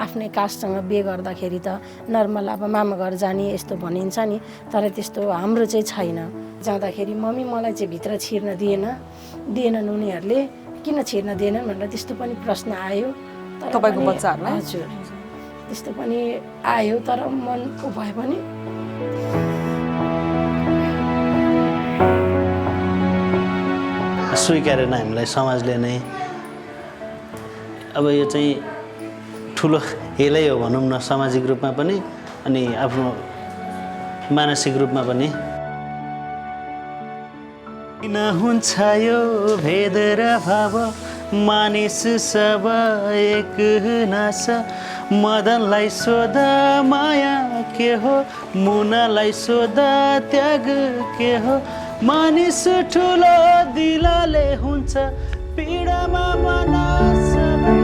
आफ्नै कास्टसँग बिहे गर्दाखेरि त नर्मल अब मामा घर जाने यस्तो भनिन्छ नि, तर त्यस्तो हाम्रो चाहिँ छैन। जाँदाखेरि मम्मी मलाई चाहिँ भित्र छिर्न दिएनन् उनीहरूले, किन छिर्न दिएनन् भनेर त्यस्तो पनि प्रश्न आयो। तपाईँको बच्चाहरूलाई? हजुर त्यस्तो पनि आयो, तर मन भए पनि स्वीकारेन हामीलाई समाजले नै। अब यो चाहिँ ठुलो हेलै हो भनौँ न, सामाजिक रूपमा पनि अनि आफ्नो मानसिक रूपमा पनि। किन हुन्छ यो भेद र भाव, मानिस सब एक नास। मदनलाई सोध माया के हो, मुनालाई सोध त्याग के हो। मानिस ठुलो दिलले हुन्छ, पीडामा मन सबै।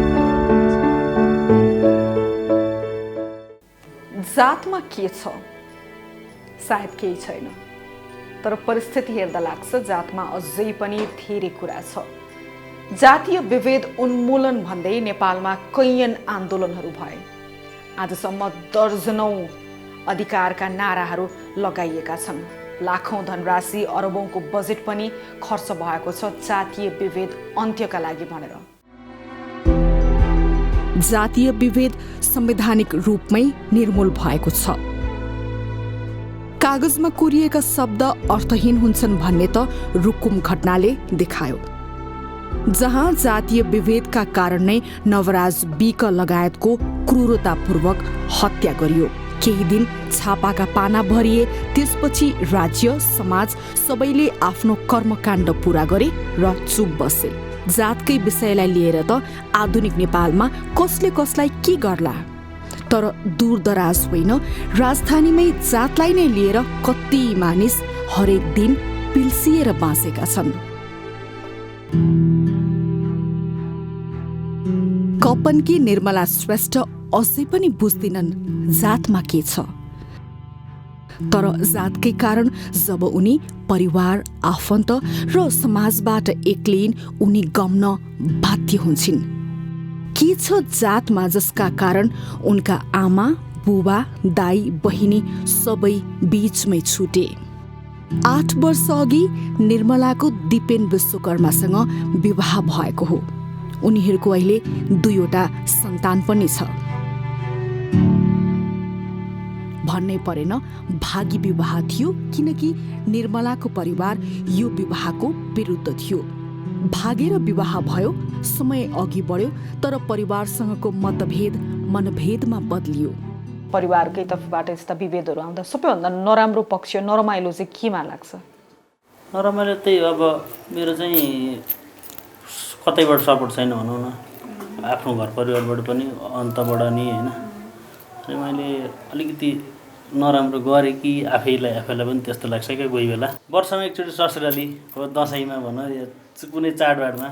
जातमा के छ? सायद केही छैन, तर परिस्थिति हेर्दा लाग्छ जातमा अझै पनि धेरै कुरा छ। जातीय विभेद उन्मूलन भन्दै नेपालमा कैयन आन्दोलनहरू भए। आजसम्म दर्जनौं अधिकारका नाराहरू लगाइएका छन्। लाखौं धनराशि, अरबौंको बजेट पनि खर्च भएको छ जातीय विभेद अन्त्यका लागि भनेर। जातीय विभेद संवैधानिक रूपमै निर्मूल भएको छ। कागजमा कोरिएका शब्द अर्थहीन हुन्छन् भन्ने त रुकुम घटनाले देखायो, जहाँ जातीय विभेदका कारण नै नवराज विक लगायतको क्रूरतापूर्वक हत्या गरियो। केही दिन छापाका पाना भरिए, त्यसपछि राज्य समाज सबैले आफ्नो कर्मकाण्ड पूरा गरे र चुप बसे। जातकै विषयलाई लिएर त आधुनिक नेपालमा कसले कसलाई के गर्ला, तर दूरदराज होइन, राजधानीमै जातलाई नै लिएर कति मानिस हरेक दिन पिल्सिएर बाँचेका छन्। कपनकी निर्मला श्रेष्ठ अझै पनि बुझ्दिनन् जातमा के छ, तर जातकै कारण जब उनी परिवार, आफन्त र समाजबाट एक्लिन्, उनी गम्न बाध्य हुन्छन्। के छ जातमा जसका कारण उनका आमा, बुबा, दाई, बहिनी सबै बीचमै छुटे। 8 वर्ष अघि निर्मलाको दिपेन विश्वकर्मासँग विवाह भएको हो। उनीहरूको अहिले 2वटा सन्तान पनि छ। भन्नै परेन भागी विवाह थियो, किनकि निर्मलाको परिवार यो विवाहको विरुद्ध थियो। भागेर विवाह भयो, समय अघि बढ्यो, तर परिवारसँगको मतभेद मनभेदमा बदलियो। परिवारकै तर्फबाट यस्ता विभेदहरू आउँदा सबैभन्दा नराम्रो पक्ष, नरमाइलो चाहिँ केमा लाग्छ? नरमाइलो त्यही अब मेरो चाहिँ कतैबाट सपोर्ट छैन भनौँ न, आफ्नो घर परिवारबाट पनि, अन्तबाट नि होइन। अनि मैले अलिकति नराम्रो गरेँ कि आफैलाई पनि त्यस्तो लाग्छ क्या कोही बेला। वर्षमा एकचोटि ससुराली हो, दसैँमा भनौँ या कुनै चाडबाडमा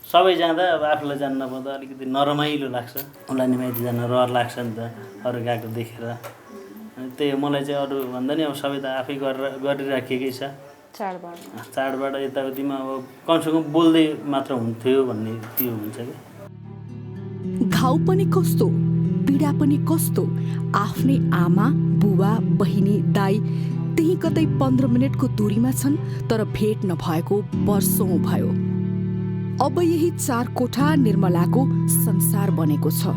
सबै जाँदा अब आफूलाई जानु नपाउँदा अलिकति नरमाइलो लाग्छ। उसलाई नि माइती जान रहर लाग्छ नि त अरू गएको देखेर। अनि त्यही मलाई चाहिँ अरू भन्दा नि अब सबै त आफै गरिराखेकै छ। चाडबाड यताउतिमा अब कमसेकम बोल्दै मात्र हुन्थ्यो भन्ने त्यो हुन्छ कि। घाउ पनि कस्तो, पीडा पनि कस्तो। आफ्नै आमा, बुबा, बहिनी, दाई त्यही कतै 15 मिनटको दूरीमा छन्, तर भेट नभएको वर्षौं भयो। अब यही 4 कोठा निर्मलाको संसार बनेको छ।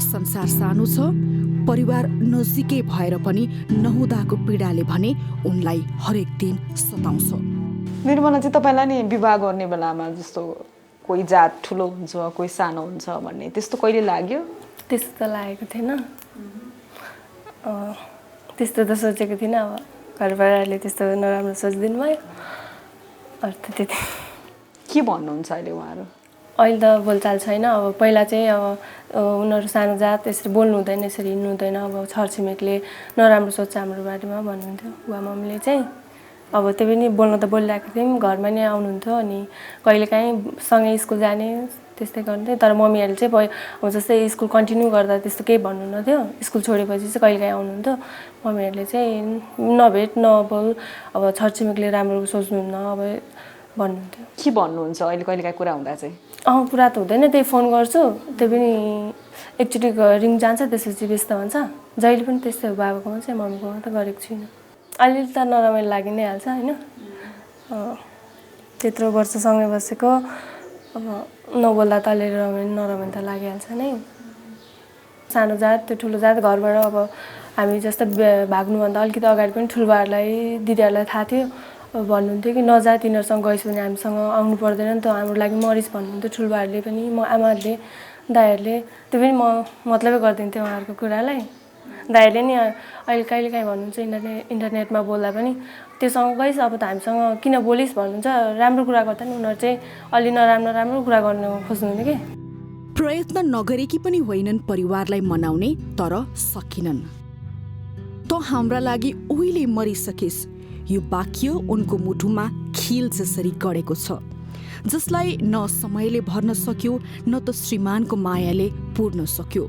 संसार सानो छ, परिवार नजिकै भएर पनि नहुँदाको पीडाले भने उनलाई हरेक दिन सताउँछ। निर्मला चाहिँ तपाईँलाई नि विवाह गर्ने बेलामा जस्तो कोही जात ठुलो हुन्छ, कोही सानो हुन्छ भन्ने त्यस्तो कहिले लाग्यो? त्यस्तो त लागेको थिएन, त्यस्तो त सोचेको थिइनँ। अब घरबाट त्यस्तो नराम्रो सोचिदिनु भयो, अरू त त्यति। के भन्नुहुन्छ अहिले उहाँहरू? अहिले त बोलचाल छैन। अब पहिला चाहिँ अब उनीहरू सानो जात, यसरी बोल्नु हुँदैन, यसरी हिँड्नु हुँदैन, अब छरछिमेकले नराम्रो सोच्छ हाम्रो बारेमा भन्नुहुन्थ्यो बुवा मम्मीले चाहिँ। अब त्यो पनि बोल्न त बोलिरहेको थियौँ, घरमा नै आउनुहुन्थ्यो, अनि कहिलेकाहीँ सँगै स्कुल जाने त्यस्तै गर्थ्यो। तर मम्मीहरूले चाहिँ अब जस्तै स्कुल कन्टिन्यू गर्दा त्यस्तो केही भन्नुहुन्थ्यो, स्कुल छोडेपछि चाहिँ कहिलेकाहीँ आउनुहुन्थ्यो। मम्मीहरूले चाहिँ नभेट नबोल, अब छरछिमेकले राम्रो सोच्नुहुन्न अब भन्नुहुन्थ्यो। के भन्नुहुन्छ अहिले कहिलेकाहीँ कुरा हुँदा चाहिँ? कुरा त हुँदैन, त्यही फोन गर्छु, त्यो पनि एकचोटि रिङ जान्छ त्यसपछि व्यस्त हुन्छ। जहिले पनि त्यस्तै हो, बाबाकोमा चाहिँ मम्मीकोमा त गरेको छुइनँ। अलिअलि त नरमाइलो लागि नै हाल्छ होइन। त्यत्रो वर्षसँगै बसेको, अब नबोल्दा त अलिअलि नरमाइलो त लागिहाल्छ नै। सानो जात त्यो ठुलो जात घरबाट अब हामी जस्तो भाग्नुभन्दा अलिकति अगाडि पनि ठुलोबाहरूलाई दिदीहरूलाई थाहा थियो, भन्नुहुन्थ्यो कि नजा तिनीहरूसँग गइस भने हामीसँग आउनु पर्दैन नि त, हाम्रो लागि मरिस भन्नुहुन्थ्यो ठुलोबाहरूले पनि, आमाहरूले दाइहरूले। त्यो पनि म मतलबै गरिदिन्थेँ उहाँहरूको कुरालाई। दाइहरूले नि अहिले कहिलेकाहीँ भन्नुहुन्छ इन्टरनेटमा बोल्दा पनि त्योसँग गइस अब त हामीसँग किन बोलिस् भन्नुहुन्छ। राम्रो कुरा गर्दा नि उनीहरू चाहिँ अलि नराम्रो कुरा गर्नु खोज्नुहुन्थ्यो कि। प्रयत्न नगरेकी पनि होइनन् परिवारलाई मनाउने, तर सकिनन्। त हाम्रा लागि उहिले मरिसकिस्, यो वाक्य उनको मुटुमा खील जसरी गडेको छ, जसलाई न समयले भर्न सक्यो न त श्रीमानको मायाले पूर्ण सक्यो।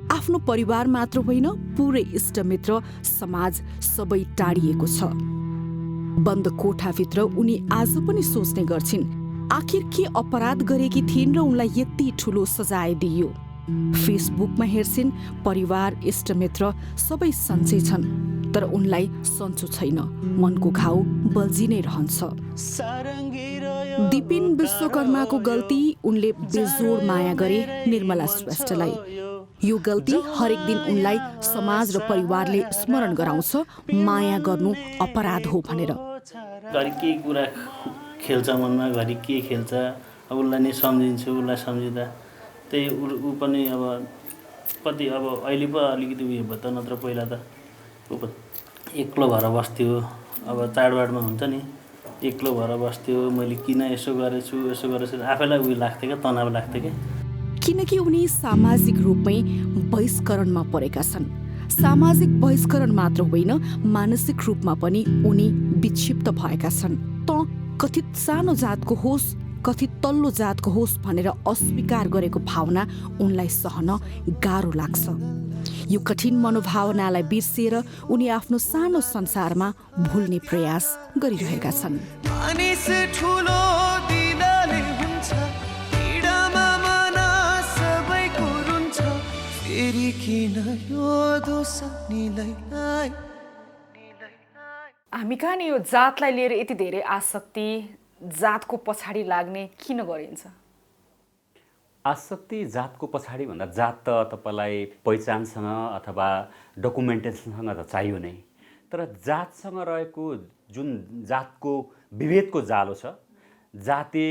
आफ्नो परिवार मात्र होइन, पुरै इष्टमित्र समाज सबै टाढिएको छ। बन्द कोठाभित्र उनी आज पनि सोच्ने गर्छिन्, आखिर के अपराध गरेकी थिइन् र उनलाई यति ठुलो सजाय दिइयो। फेसबुकमा हेर्छिन्, परिवार इष्टमित्र सबै सन्चै छन्, तर उनलाई सन्चो छैन, मनको घाउ बल्झी नै रहन्छ। दिपिन विश्वकर्माको गल्ती, उनले बेजोड माया गरे निर्मला श्रेष्ठलाई। यो गल्ती हरेक दिन उनलाई समाज र परिवारले स्मरण गराउँछ, माया गर्नु अपराध हो भनेर। घरि के कुरा खेल्छ मनमा, घरि के खेल्छ, अब उसलाई नै सम्झिन्छु। उसलाई सम्झिँदा त्यही ऊ पनि अब कति अब अहिले पो अलिकति उयो भयो त, नत्र पहिला त एक्लो भएर बस्थ्यो। अब चाडबाडमा हुन्छ नि, एक्लो भएर बस्थ्यो। मैले किन यसो गरेछु आफैलाई उयो लाग्थ्यो क्या, तनाव लाग्थ्यो क्या। किनकि उनी सामाजिक रूपमै बहिष्करणमा परेका छन्। सामाजिक बहिष्करण मात्र होइन, मानसिक रूपमा पनि उनी विक्षिप्त भएका छन्। त कथित सानो जातको होस्, कथित तल्लो जातको होस् भनेर अस्वीकार गरेको भावना उनलाई सहन गाह्रो लाग्छ। यो कठिन मनोभावनालाई बिर्सिएर उनी आफ्नो सानो संसारमा भुल्ने प्रयास गरिरहेका छन्। हामी कहाँ नि यो जातलाई लिएर यति धेरै आसक्ति, जातको पछाडि लाग्ने किन गरिन्छ? आसक्ति जातको पछाडि भन्दा जात त तपाईँलाई पहिचानसँग अथवा डकुमेन्टेसनसँग त चाहियो नै, तर जातसँग रहेको जुन जातको विभेदको जालो छ, जातीय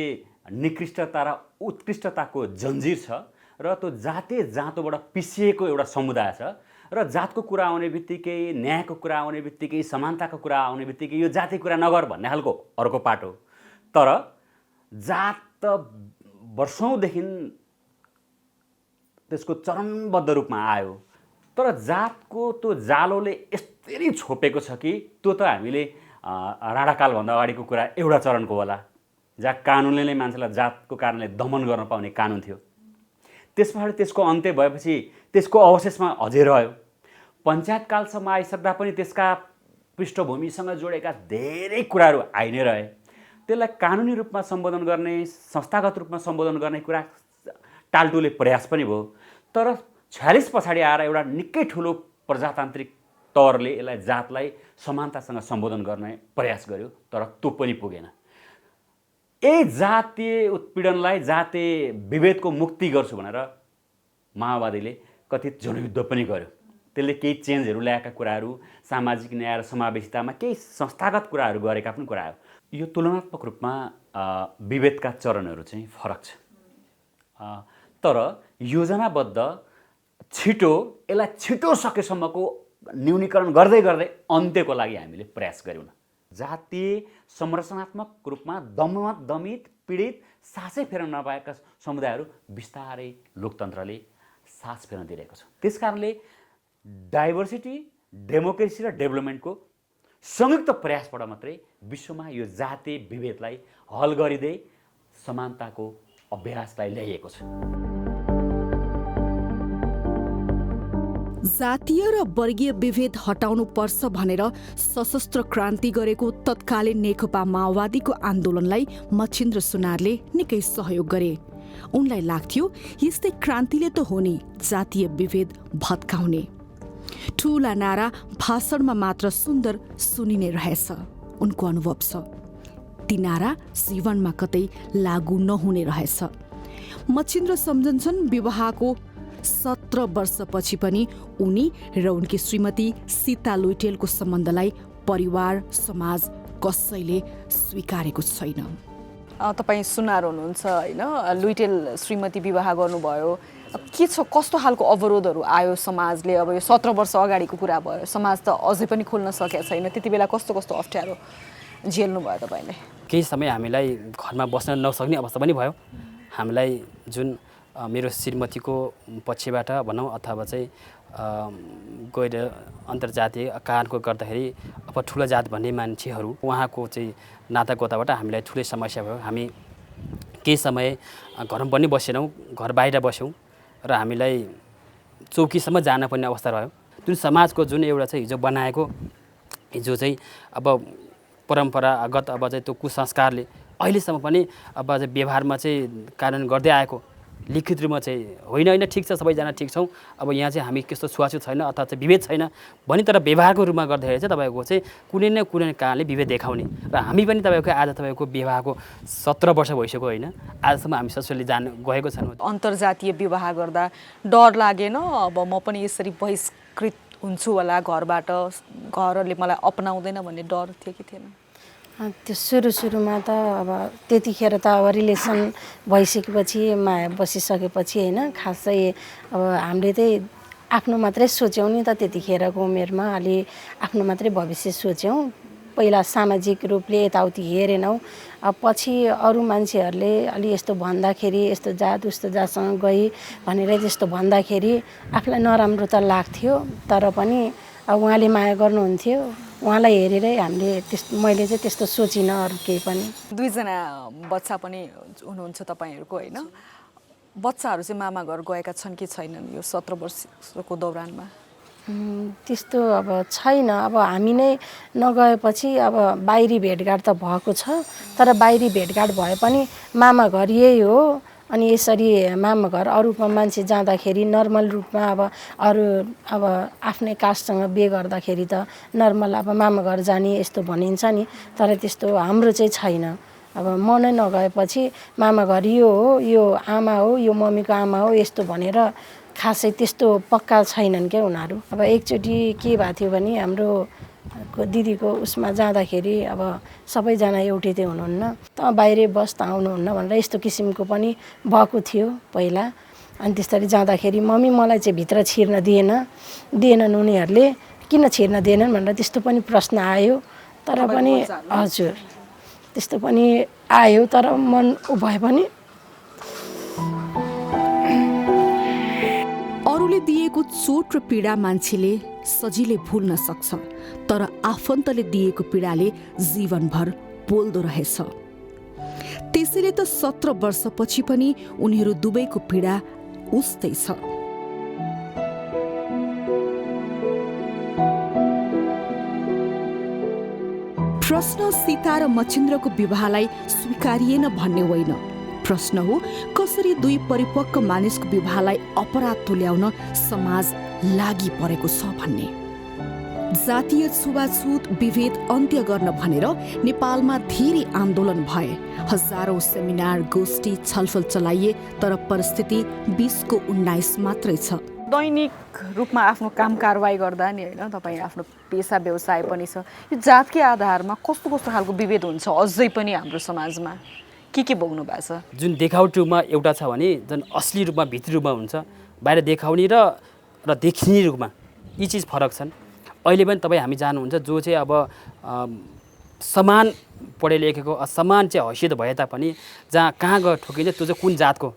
निकृष्टता र उत्कृष्टताको जन्जिर छ, र त्यो जातीय जाँतोबाट पिसिएको एउटा समुदाय छ। र जातको कुरा आउने बित्तिकै, न्यायको कुरा आउने बित्तिकै, समानताको कुरा आउने बित्तिकै यो जातीय कुरा नगर भन्ने खालको अर्को पाटो। तर जात त वर्षौँदेखि त्यसको चरणबद्ध रूपमा आयो, तर जातको त्यो जालोले यसरी छोपेको छ कि त्यो त हामीले राणाकालभन्दा अगाडिको कुरा एउटा चरणको होला, जहाँ कानुनले नै मान्छेलाई जातको कारणले दमन गर्न पाउने कानुन थियो। त्यसपछि त्यसको अन्त्य भएपछि त्यसको अवशेषमा अझै रह्यो। पञ्चायतकालसम्म आइसक्दा पनि त्यसका पृष्ठभूमिसँग जोडेका धेरै कुराहरू आइ नै रहे। त्यसलाई कानुनी रूपमा सम्बोधन गर्ने, संस्थागत रूपमा सम्बोधन गर्ने कुरा टालटुले प्रयास पनि भयो। तर 46 पछाडि आएर एउटा निकै ठुलो प्रजातान्त्रिक तवरले यसलाई जातलाई समानतासँग सम्बोधन गर्ने प्रयास गर्यो, तर त्यो पनि पुगेन। यही जातीय उत्पीडनलाई, जातीय विभेदको मुक्ति गर्छु भनेर माओवादीले कथित जनयुद्ध पनि गर्यो। त्यसले केही चेन्जहरू ल्याएका कुराहरू, सामाजिक न्याय र समावेशितामा केही संस्थागत कुराहरू गरेका पनि कुरा हो। यो तुलनात्मक रूपमा विभेदका चरणहरू चाहिँ फरक छ, तर योजनाबद्ध छिटो यसलाई छिटो सकेसम्मको न्यूनीकरण गर्दै गर्दै अन्त्यको लागि हामीले प्रयास गऱ्यौँ। जातीय संरचनात्मक रूपमा दमित पीडित सासै फेर्न नपाएका समुदायहरू बिस्तारै लोकतन्त्रले सास फेर्न दिइरहेको छ। त्यस कारणले डाइभर्सिटी, डेमोक्रेसी र डेभलपमेन्टको संयुक्त प्रयासबाट मात्रै विश्वमा यो जातीय विभेदलाई हल गरिँदै समानताको अभ्यासलाई ल्याइएको छ। जातीय र वर्गीय विभेद हटाउनु पर्छ भनेर सशस्त्र क्रान्ति गरेको तत्कालीन नेकपा माओवादीको आन्दोलनलाई मच्छिन्द्र सुनारले निकै सहयोग गरे। उनलाई लाग्थ्यो यस्तै क्रान्तिले त हो नि जातीय विभेद भत्काउने। ठूला नारा भाषणमा मात्र सुन्दर सुनिने रहेछ, उनको अनुभव छ। ती नारा जीवनमा कतै लागू नहुने रहेछ। मच्छिन्द्र सम्झन्छन् विवाहको 17 वर्षपछि पनि उनी र उनकी श्रीमती सीता लुइटेलको सम्बन्धलाई परिवार समाज कसैले स्वीकारेको छैन। तपाईँ सुनार हुनुहुन्छ होइन, लुइटेल श्रीमती विवाह गर्नुभयो, के छ कस्तो खालको अवरोधहरू आयो समाजले? अब यो 17 वर्ष अगाडिको कुरा भयो, समाज त अझै पनि खोल्न सकेको छैन, त्यति बेला कस्तो कस्तो अप्ठ्यारो झेल्नु भयो तपाईँले? केही समय हामीलाई घरमा बस्न नसक्ने अवस्था पनि भयो। हामीलाई जुन मेरो श्रीमतीको पक्षबाट भनौँ अथवा चाहिँ गएर अन्तर्जातीय कारणको गर्दाखेरि अब ठुलो जात भन्ने मान्छेहरू उहाँको चाहिँ नातागोताबाट हामीलाई ठुलै समस्या भयो। हामी केही समय घरमा पनि बसेनौँ, घर बाहिर बस्यौँ र हामीलाई चौकीसम्म जानुपर्ने अवस्था रह्यो। जुन समाजको जुन एउटा चाहिँ हिजो बनाएको हिजो चाहिँ अब परम्परागत अब चाहिँ त्यो कुसंस्कारले अहिलेसम्म पनि अब चाहिँ व्यवहारमा चाहिँ कार्यान्वयन गर्दै आएको लिखित रूपमा चाहिँ होइन ठिक छ सबैजना ठिक छौँ, अब यहाँ चाहिँ हामी त्यस्तो छुवाछुत छैन अथवा चाहिँ विभेद छैन भने तर व्यवहारको रूपमा गर्दाखेरि चाहिँ तपाईँको चाहिँ कुनै न कुनै कारणले विभेद देखाउने र हामी पनि तपाईँको आज तपाईँको विवाहको 17 वर्ष भइसक्यो होइन, आजसम्म हामी ससुराली गएको छौँ। अन्तर्जातीय विवाह गर्दा डर लागेन अब म पनि यसरी बहिष्कृत हुन्छु होला घरबाट, घरले मलाई अपनाउँदैन भन्ने डर थियो कि थिएन? त्यो सुरुमा त अब त्यतिखेर त अब रिलेसन भइसकेपछि माया बसिसकेपछि होइन, खासै अब हामीले चाहिँ आफ्नो मात्रै सोच्यौँ नि त त्यतिखेरको उमेरमा, अलि आफ्नो मात्रै भविष्य सोच्यौँ। पहिला सामाजिक रूपले यताउति हेरेनौँ, अब पछि अरू मान्छेहरूले अलि यस्तो भन्दाखेरि यस्तो जात उस्तो जातसँग गई भनेर त्यस्तो भन्दाखेरि आफूलाई नराम्रो त लाग्थ्यो, तर पनि अब उहाँले माया गर्नुहुन्थ्यो, उहाँलाई हेरेरै हामीले मैले चाहिँ त्यस्तो सोचिनँ अरू केही पनि। 2 जना बच्चा पनि हुनुहुन्छ तपाईँहरूको होइन, बच्चाहरू चाहिँ मामा घर गएका छन् कि छैनन् यो 17 वर्षको दौरानमा? त्यस्तो अब छैन। अब हामी नै नगएपछि अब बाहिरी भेटघाट त भएको छ, तर बाहिरी भेटघाट भए पनि मामा घर यही हो। अनि यसरी मामा घर अरूमा मान्छे जाँदाखेरि नर्मल रूपमा अब अरू अब आफ्नै कास्टसँग बिहे गर्दाखेरि त नर्मल अब मामा घर जाने यस्तो भनिन्छ नि, तर त्यस्तो हाम्रो चाहिँ छैन। अब म नै नगएपछि मामा घर यो हो, यो आमा हो, यो मम्मीको आमा हो यस्तो भनेर खासै त्यस्तो पक्का छैनन् क्या उनीहरू। अब एकचोटि के भएको थियो भने हाम्रो दिदीको उसमा जाँदाखेरि अब सबैजना एउटै चाहिँ हुनुहुन्न, त बाहिरै बस त आउनुहुन्न भनेर यस्तो किसिमको पनि भएको थियो पहिला। अनि त्यसरी जाँदाखेरि मम्मी मलाई चाहिँ भित्र छिर्न दिएनन् उनीहरूले, किन छिर्न दिएनन् भनेर त्यस्तो पनि प्रश्न आयो। तर पनि हजुर त्यस्तो पनि आयो, तर मन भए पनि अरूले दिएको चोट र पीडा मान्छेले सजिलै भुल्न सक्छ, तर आफन्तले दिएको पीडाले जीवनभर बोल्दो रहेछ। त्यसैले त 17 वर्षपछि पनि उनीहरू दुवैको पीडा उस्तै छ। प्रश्न सीता र मच्छिन्द्रको विवाहलाई स्वीकारिएन भन्ने होइन, प्रश्न हो कसरी दुई परिपक्व मानिसको विवाहलाई अपराध तुल्याउन समाज लागि परेको छ भन्ने। जातीय छुवाछुत विभेद अन्त्य गर्न भनेर नेपालमा धेरै आन्दोलन भए, हजारौं सेमिनार गोष्ठी छलफल चलाइए, तर परिस्थिति 20को 19 मात्रै छ। दैनिक रूपमा आफ्नो काम कारवाही गर्दा नि होइन, तपाईँ आफ्नो पेसा व्यवसाय पनि छ, यो जातकै आधारमा कस्तो कस्तो खालको विभेद हुन्छ अझै पनि हाम्रो समाजमा? के भोग्नु भएको छ? जुन देखावटी रूपमा एउटा छ भने जुन असली रूपमा भित्री रूपमा हुन्छ, बाहिर देखाउने र देखिने रूपमा यी चिज फरक छन्। अहिले पनि तपाईँ हामी जानुहुन्छ जो चाहिँ अब समान पढे लेखेको असमान चाहिँ हैसियत भए तापनि जहाँ कहाँ गएर ठोकिन्छ त्यो चाहिँ कुन जातको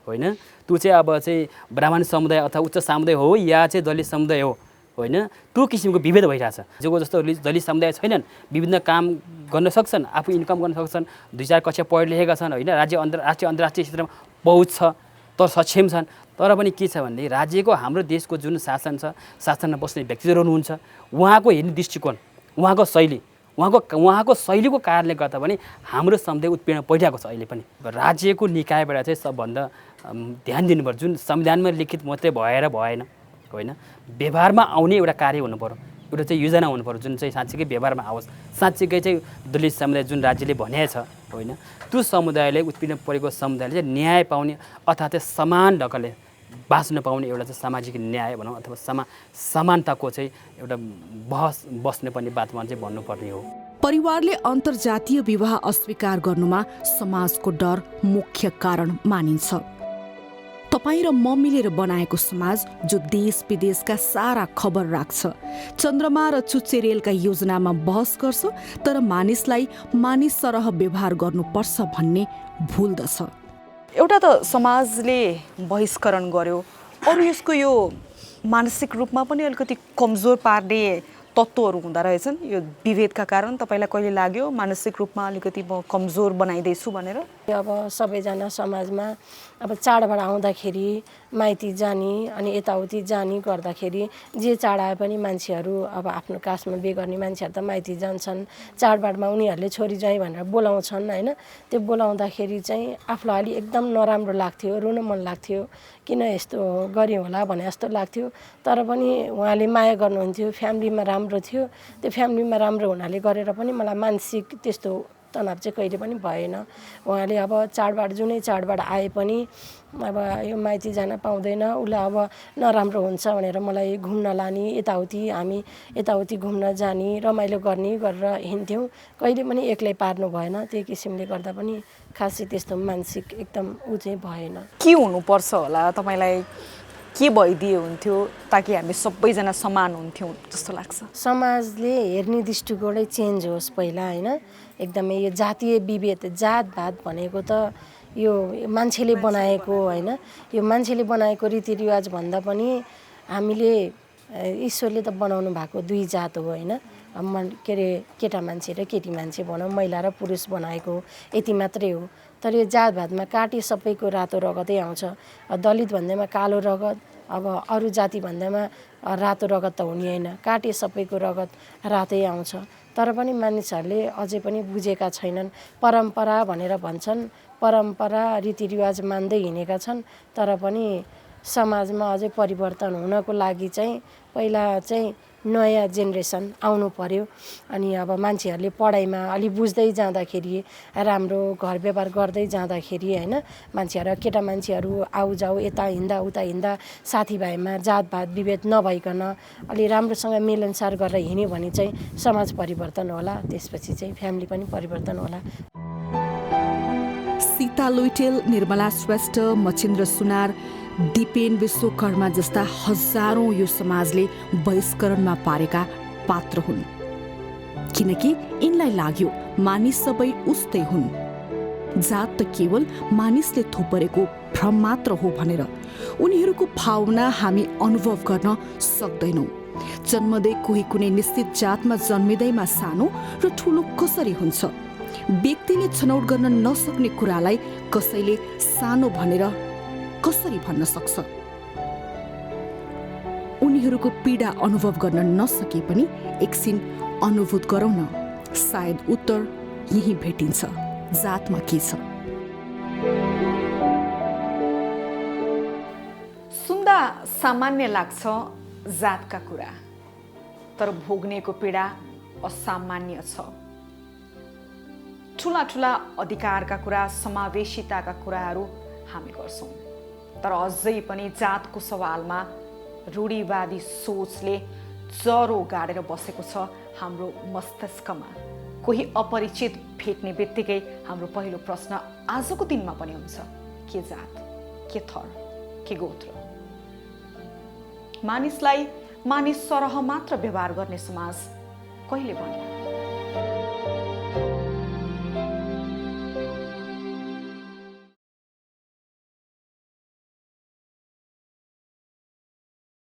होइन, त्यो चाहिँ अब चाहिँ ब्राह्मण समुदाय अथवा उच्च समुदाय हो या चाहिँ दलित समुदाय हो होइन, त्यो किसिमको विभेद भइरहेछ। जो जस्तो दलित समुदाय छैनन्, विभिन्न काम गर्न सक्छन्, आफू इन्कम गर्न सक्छन्, 2-4 कक्षा पढे लेखेका छन् होइन, राज्य राष्ट्रिय अन्तर्राष्ट्रिय क्षेत्रमा पहुँच छ, तर सक्षम छन्, तर पनि के छ भने राज्यको हाम्रो देशको जुन शासन छ, शासनमा बस्ने व्यक्तिहरू हुनुहुन्छ, उहाँको हेर्ने दृष्टिकोण, उहाँको शैली, उहाँको शैलीको कारणले गर्दा पनि हाम्रो समुदाय उत्पीडन परिरहेको छ अहिले पनि। राज्यको निकायबाट चाहिँ सबभन्दा ध्यान दिनुपर्छ, जुन संविधानमा लिखित मात्रै भएर भएन होइन, व्यवहारमा आउने एउटा कार्य हुनु पर्यो, एउटा चाहिँ योजना हुनु पर्यो जुन चाहिँ साँच्चीकै व्यवहारमा आओस्। साँच्चीकै चाहिँ दलित समुदाय जुन राज्यले भनेको छ होइन, त्यो समुदायले उत्पीडन परेको समुदायले चाहिँ न्याय पाउने अथवा चाहिँ समान ढङ्गले बाँच्न पाउने एउटा चाहिँ सामाजिक न्याय भनौँ अथवा समानताको चाहिँ एउटा बस्नुपर्ने बातमा चाहिँ भन्नुपर्ने हो। परिवारले अन्तर्जातीय विवाह अस्वीकार गर्नुमा समाजको डर मुख्य कारण मानिन्छ। तपाईँ र म मिलेर बनाएको समाज जो देश विदेशका सारा खबर राख्छ, चन्द्रमा र चुच्चे रेलका योजनामा बहस गर्छ, तर मानिसलाई मानिस सरह व्यवहार गर्नुपर्छ भन्ने भुल्दछ। एउटा त समाजले बहिष्करण गर्यो, अरू यसको यो मानसिक रूपमा पनि अलिकति कमजोर पार्ने तत्त्वहरू हुँदो रहेछन्। यो विभेदका कारण तपाईँलाई कहिले लाग्यो मानसिक रूपमा अलिकति म कमजोर बनाइदिन्छु भनेर? अब सबैजना समाजमा अब चाडबाड आउँदाखेरि माइती जाने अनि यताउति जाने गर्दाखेरि जे चाड आए पनि मान्छेहरू अब आफ्नो कास्टमा बिहे गर्ने मान्छेहरू त माइती जान्छन्। चाडबाडमा उनीहरूले छोरी ज्वाइँ भनेर बोलाउँछन् होइन। त्यो बोलाउँदाखेरि चाहिँ आफूलाई अलि एकदम नराम्रो लाग्थ्यो, रुन मन लाग्थ्यो, किन यस्तो गर्यो होला भने जस्तो लाग्थ्यो। तर पनि उहाँले माया गर्नुहुन्थ्यो, फ्यामिलीमा राम्रो थियो। त्यो फ्यामिलीमा राम्रो हुनाले गरेर पनि मलाई मानसिक त्यस्तो तनाव चाहिँ कहिले पनि भएन। उहाँले अब चाडबाड जुनै चाडबाड आए पनि अब यो माइती जान पाउँदैन, उसलाई अब नराम्रो हुन्छ भनेर मलाई घुम्न लाने, हामी यताउति घुम्न जाने, रमाइलो गर्ने गरेर हिँड्थ्यौँ। कहिले पनि एक्लै पार्नु भएन। त्यही किसिमले गर्दा पनि खासै त्यस्तो मानसिक एकदम ऊ चाहिँ भएन। के हुनुपर्छ होला तपाईँलाई, के भइदिए हुन्थ्यो ताकि हामी सबैजना समान हुन्थ्यौँ जस्तो लाग्छ? समाजले हेर्ने दृष्टिकोणै चेन्ज होस् पहिला होइन। एकदमै यो जातीय विभेद, जातभात भनेको त यो मान्छेले बनाएको होइन। यो मान्छेले बनाएको रीतिरिवाज भन्दा पनि हामीले ईश्वरले त बनाउनु भएको दुई जात हो होइन। के अरे केटा मान्छे र केटी मान्छे भनौँ, महिला र पुरुष बनाएको यति मात्रै हो। तर यो जातभातमा काटी सबैको रातो रगतै आउँछ। दलित भन्दैमा कालो रगत, अब अरू जाति भन्दैमा रातो रगत त हुने होइन, काटे सबैको रगत रातै आउँछ। तर पनि मानिसहरूले अझै पनि बुझेका छैनन्। परम्परा भनेर भन्छन्, परम्परा रीतिरिवाज मान्दै हिँडेका छन्। तर पनि समाजमा अझै परिवर्तन हुनको लागि चाहिँ पहिला चाहिँ नयाँ जेनेरेसन आउनु पर्यो। अनि अब मान्छेहरूले पढाइमा अलि बुझ्दै जाँदाखेरि, राम्रो घर व्यवहार गर्दै जाँदाखेरि होइन, मान्छेहरू केटा मान्छेहरू आउजाउ यता हिँड्दा उता हिँड्दा साथीभाइमा जातभात विभेद नभइकन अलि राम्रोसँग मिलनसार गरेर हिँड्यो भने चाहिँ समाज परिवर्तन होला। त्यसपछि चाहिँ फ्यामिली पनि परिवर्तन होला। सीता लुइटेल, निर्मला श्रेष्ठ, मचिन्द्र सुनार, दिपेन विश्वकर्मा जस्ता हजारौं यो समाजले बहिष्करणमा पारेका पात्र हुन्। किनकि यिनलाई लाग्यो मानिस सबै उस्तै हुन्, जात त केवल मानिसले थोपरेको भ्रम मात्र हो भनेर उनीहरूको भावना हामी अनुभव गर्न सक्दैनौँ। जन्मदै कोही कुनै निश्चित जातमा जन्मिँदैमा सानो र ठुलो कसरी हुन्छ? व्यक्तिले छनौट गर्न नसक्ने कुरालाई कसैले सानो भनेर कसरी भन्न सक्छ? उनीहरूको पीडा अनुभव गर्न नसके पनि एकछिन अनुभूत गरौँ न, सायद उत्तर यही भेटिन्छ। जातमा के छ? सुन्दा सामान्य लाग्छ जातका कुरा, तर भोग्नेको पीडा असामान्य छ। ठुला ठुला अधिकारका कुरा, समावेशिताका कुराहरू हामी गर्छौँ, तर अझै पनि जातको सवालमा रूढिवादी सोचले जरो गाडेर बसेको छ हाम्रो मस्तिष्कमा। कोही अपरिचित भेट्ने बित्तिकै हाम्रो पहिलो प्रश्न आजको दिनमा पनि हुन्छ, के जात, के थर, के गोत्र? मानिसलाई मानिस सरह मात्र व्यवहार गर्ने समाज कहिले बन्यो?